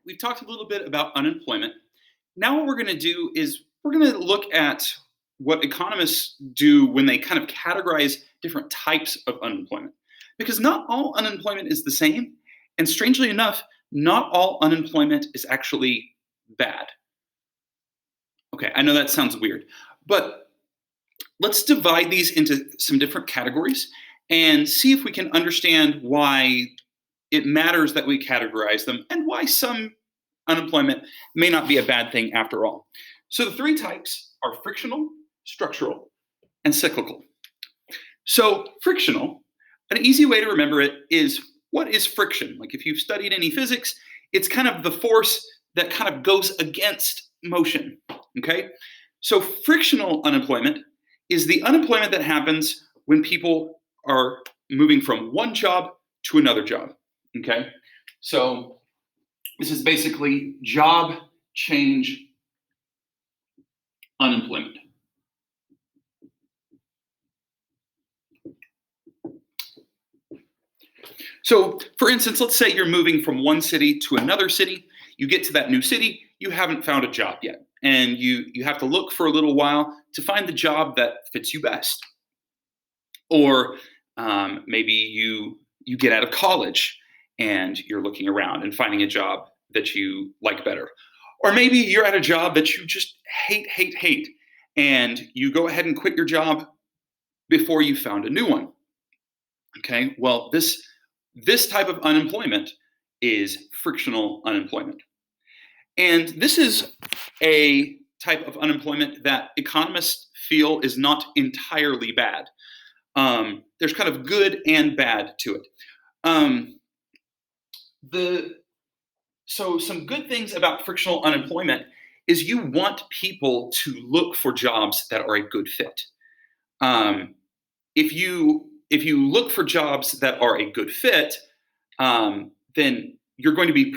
we've talked a little bit about unemployment. Now, what we're going to do is we're going to look at what economists do when they kind of categorize different types of unemployment. Because not all unemployment is the same. And strangely enough, not all unemployment is actually bad. Okay, I know that sounds weird, but let's divide these into some different categories and see if we can understand why it matters that we categorize them and why some unemployment may not be a bad thing after all. So the three types are frictional, structural, and cyclical. So frictional, an easy way to remember it is, what is friction? Like if you've studied any physics, it's kind of the force that kind of goes against motion, okay? So frictional unemployment is the unemployment that happens when people are moving from one job to another job, okay? So this is basically job change unemployment. So, for instance, let's say you're moving from one city to another city. You get to that new city, you haven't found a job yet. And you have to look for a little while to find the job that fits you best. Or maybe you get out of college and you're looking around and finding a job that you like better. Or maybe you're at a job that you just hate, and you go ahead and quit your job before you found a new one. Okay, well, this type of unemployment is frictional unemployment. And this is a type of unemployment that economists feel is not entirely bad. There's kind of good and bad to it. So some good things about frictional unemployment is you want people to look for jobs that are a good fit. If you look for jobs that are a good fit, then you're going to be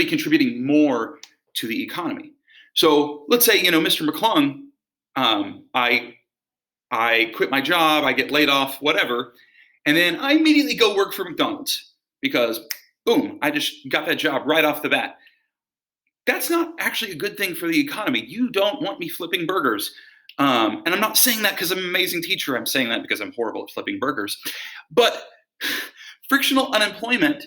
contributing more to the economy. So let's say, Mr. McClung, I quit my job, I get laid off, whatever, and then I immediately go work for McDonald's because, boom, I just got that job right off the bat. That's not actually a good thing for the economy. You don't want me flipping burgers. And I'm not saying that because I'm an amazing teacher. I'm saying that because I'm horrible at flipping burgers. But frictional unemployment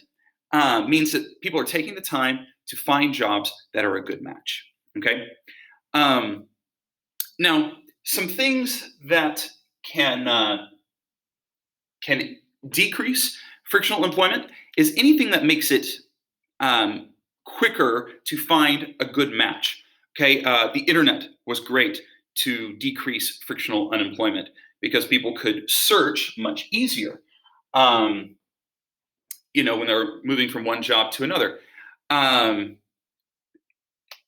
means that people are taking the time to find jobs that are a good match. Okay. Now, some things that can decrease frictional employment is anything that makes it quicker to find a good match. Okay. The internet was great to decrease frictional unemployment because people could search much easier, when they're moving from one job to another.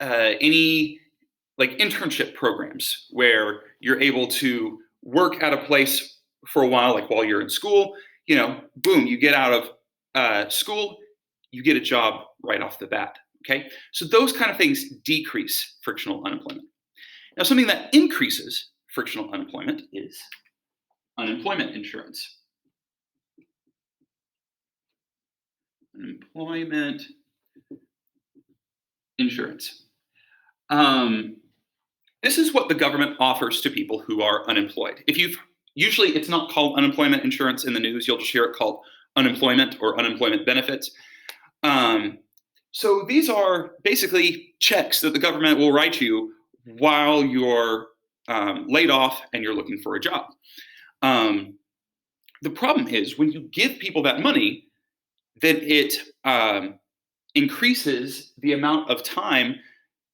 Any like internship programs where you're able to work at a place for a while, like while you're in school, boom, you get out of school, you get a job right off the bat. Okay, so those kind of things decrease frictional unemployment. Now, something that increases frictional unemployment is unemployment insurance. Unemployment insurance. This is what the government offers to people who are unemployed. Usually it's not called unemployment insurance in the news. You'll just hear it called unemployment or unemployment benefits. So these are basically checks that the government will write you while you're laid off and you're looking for a job. The problem is when you give people that money, then it increases the amount of time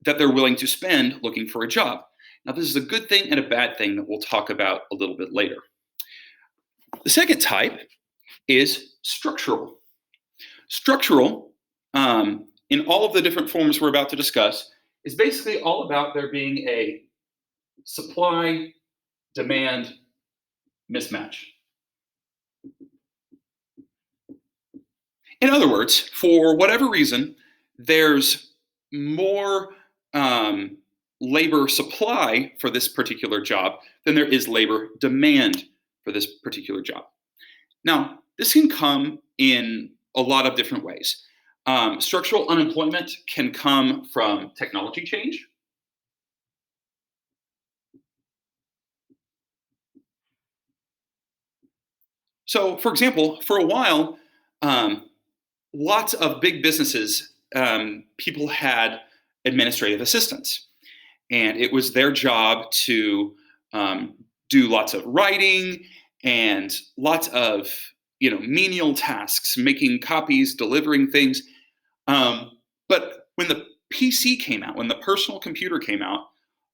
that they're willing to spend looking for a job. Now, this is a good thing and a bad thing that we'll talk about a little bit later. The second type is structural. Structural, in all of the different forms we're about to discuss, is basically all about there being a supply-demand mismatch. In other words, for whatever reason, there's more labor supply for this particular job than there is labor demand for this particular job. Now, this can come in a lot of different ways. Structural unemployment can come from technology change. So, for example, for a while, um, lots of big businesses, people had administrative assistants, and it was their job to um, do lots of writing and lots of menial tasks, making copies, delivering things. But when the PC came out, when the personal computer came out,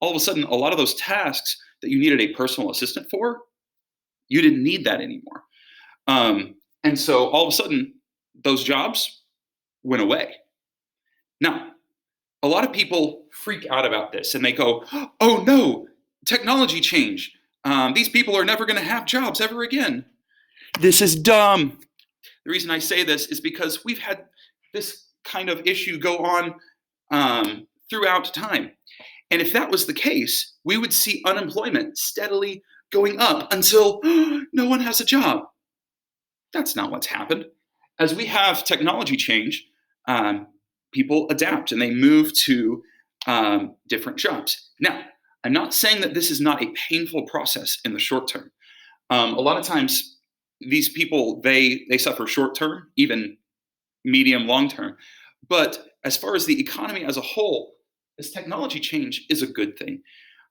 all of a sudden, a lot of those tasks that you needed a personal assistant for, you didn't need that anymore. And so all of a sudden, those jobs went away. Now, a lot of people freak out about this and they go, oh no, technology change. These people are never going to have jobs ever again. This is dumb. The reason I say this is because we've had this kind of issue go on throughout time. And if that was the case, we would see unemployment steadily going up until no one has a job. That's not what's happened. As we have technology change, um, people adapt and they move to different jobs. Now, I'm not saying that this is not a painful process in the short term. A lot of times, these people they suffer short term, even medium, long term. But as far as the economy as a whole, this technology change is a good thing.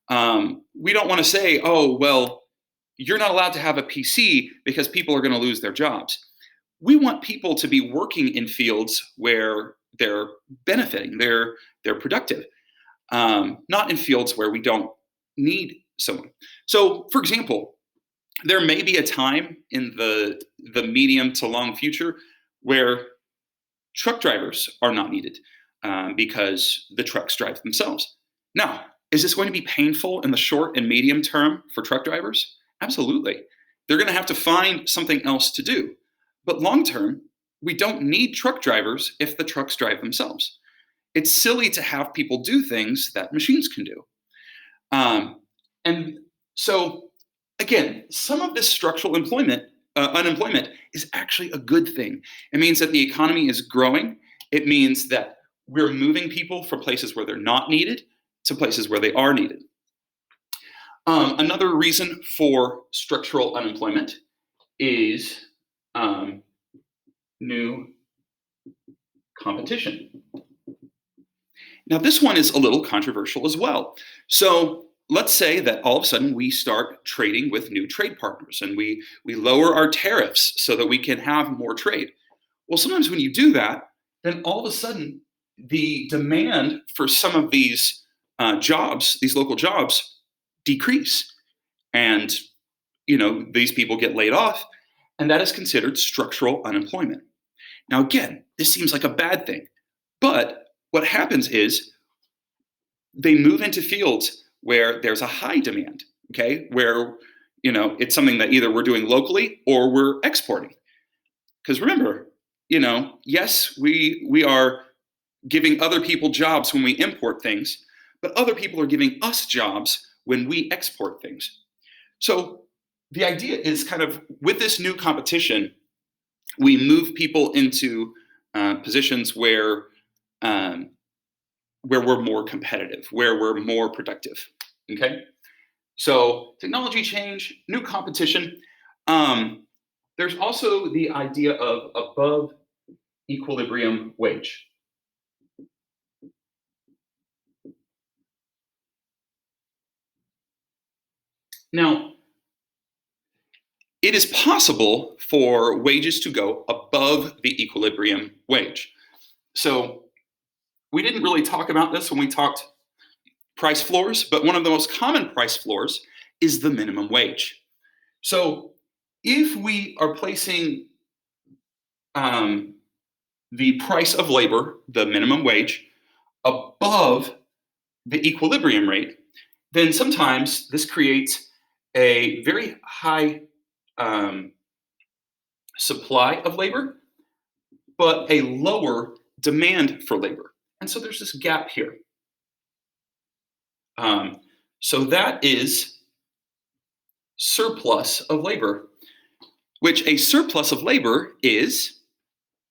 We don't want to say, oh, well, you're not allowed to have a PC because people are going to lose their jobs. We want people to be working in fields where they're benefiting, they're productive, not in fields where we don't need someone. So, for example, there may be a time in the medium to long future where truck drivers are not needed because the trucks drive themselves. Now, is this going to be painful in the short and medium term for truck drivers? Absolutely. They're going to have to find something else to do. But long term, we don't need truck drivers if the trucks drive themselves. It's silly to have people do things that machines can do. And so, again, some of this structural unemployment is actually a good thing. It means that the economy is growing. It means that we're moving people from places where they're not needed to places where they are needed. Another reason for structural unemployment is new competition. Now, this one is a little controversial as well. So let's say that all of a sudden we start trading with new trade partners and we lower our tariffs so that we can have more trade. Well, sometimes when you do that, then all of a sudden the demand for some of these jobs, these local jobs, decrease. And these people get laid off, and that is considered structural unemployment. Now, again, this seems like a bad thing, but what happens is they move into fields where there's a high demand, okay, where it's something that either we're doing locally or we're exporting. Because remember, yes, we are giving other people jobs when we import things, but other people are giving us jobs when we export things. So the idea is kind of with this new competition, we move people into positions where we're more competitive, where we're more productive. Okay, so technology change, new competition. There's also the idea of above equilibrium wage. Now, it is possible for wages to go above the equilibrium wage. So we didn't really talk about this when we talked price floors, but one of the most common price floors is the minimum wage. So if we are placing the price of labor, the minimum wage, above the equilibrium rate, then sometimes this creates a very high supply of labor, but a lower demand for labor. And so there's this gap here. So that is surplus of labor, which a surplus of labor is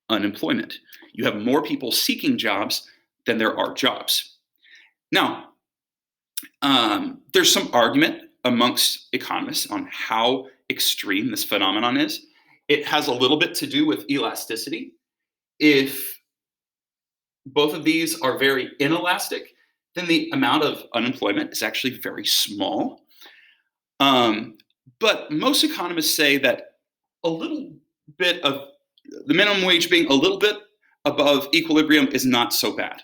unemployment. You have more people seeking jobs than there are jobs. Now, there's some argument amongst economists on how extreme this phenomenon is. It has a little bit to do with elasticity. If both of these are very inelastic, then the amount of unemployment is actually very small. But most economists say that a little bit of the minimum wage being a little bit above equilibrium is not so bad.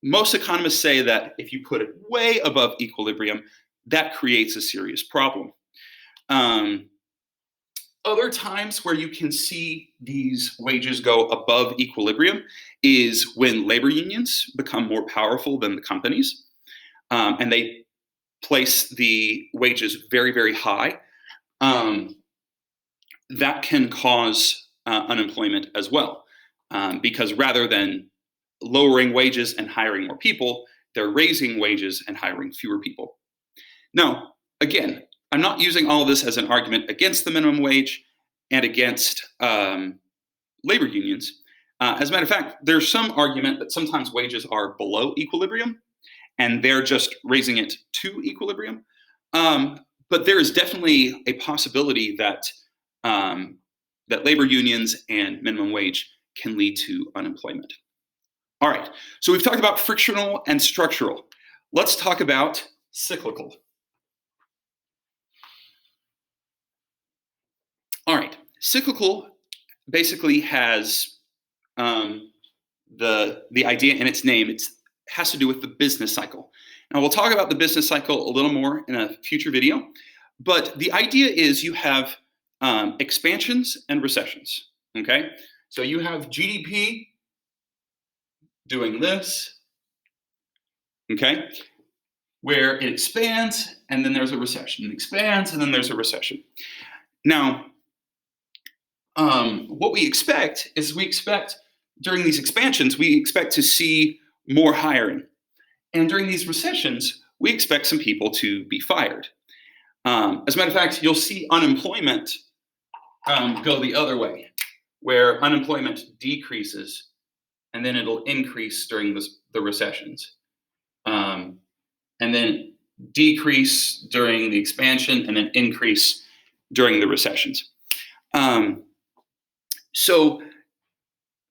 Most economists say that if you put it way above equilibrium, that creates a serious problem. Other times where you can see these wages go above equilibrium is when labor unions become more powerful than the companies, and they place the wages very, very high. That can cause unemployment as well, because rather than lowering wages and hiring more people, they're raising wages and hiring fewer people. Now, again, I'm not using all of this as an argument against the minimum wage and against labor unions. As a matter of fact, there's some argument that sometimes wages are below equilibrium and they're just raising it to equilibrium. But there is definitely a possibility that that labor unions and minimum wage can lead to unemployment. All right, so we've talked about frictional and structural. Let's talk about cyclical. All right, cyclical basically has the idea in its name. It has to do with the business cycle. Now we'll talk about the business cycle a little more in a future video, but the idea is you have expansions and recessions. Okay, so you have GDP doing this, okay, where it expands and then there's a recession. It expands and then there's a recession. Now, what we expect is during these expansions, we expect to see more hiring. And during these recessions, we expect some people to be fired. As a matter of fact, you'll see unemployment go the other way, where unemployment decreases and then it'll increase during the recessions. And then decrease during the expansion and then increase during the recessions. So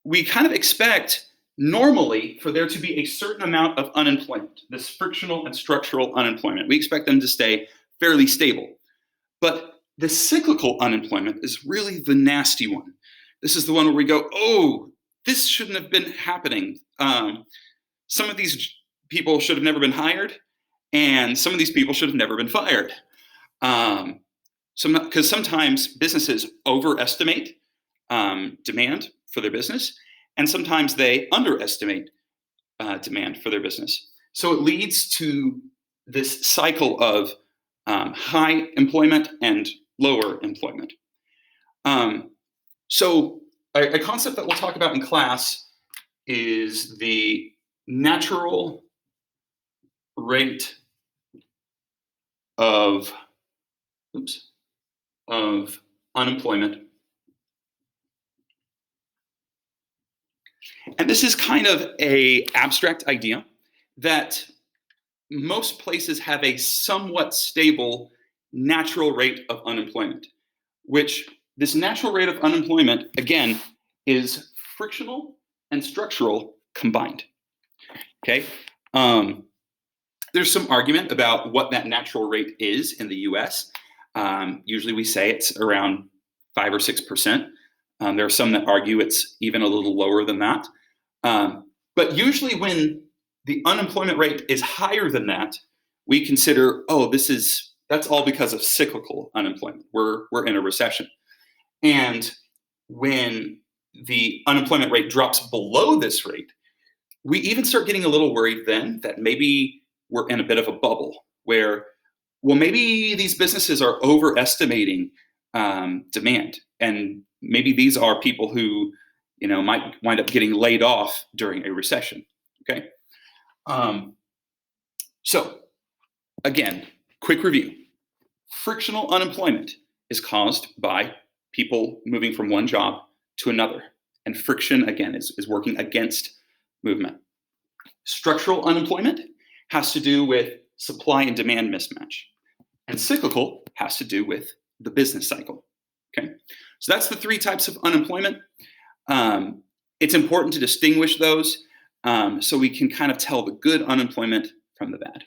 we kind of expect normally for there to be a certain amount of unemployment, this frictional and structural unemployment. We expect them to stay fairly stable. But the cyclical unemployment is really the nasty one. This is the one where we go, oh, this shouldn't have been happening. Some of these people should have never been hired, and some of these people should have never been fired. Because sometimes businesses overestimate demand for their business, and sometimes they underestimate demand for their business. So it leads to this cycle of high employment and lower employment. So a concept that we'll talk about in class is the natural rate of unemployment. And this is kind of an abstract idea that most places have a somewhat stable natural rate of unemployment, which this natural rate of unemployment, again, is frictional and structural combined. Okay? There's some argument about what that natural rate is in the US. Usually we say it's around 5 or 6%. There are some that argue it's even a little lower than that. But usually when the unemployment rate is higher than that, we consider, oh, that's all because of cyclical unemployment. We're in a recession. And when the unemployment rate drops below this rate, we even start getting a little worried then that maybe we're in a bit of a bubble where, well, maybe these businesses are overestimating demand. And maybe these are people who, might wind up getting laid off during a recession, okay? So again, quick review. Frictional unemployment is caused by people moving from one job to another. And friction, again, is working against movement. Structural unemployment has to do with supply and demand mismatch. And cyclical has to do with the business cycle. Okay, so that's the three types of unemployment. It's important to distinguish those so we can kind of tell the good unemployment from the bad.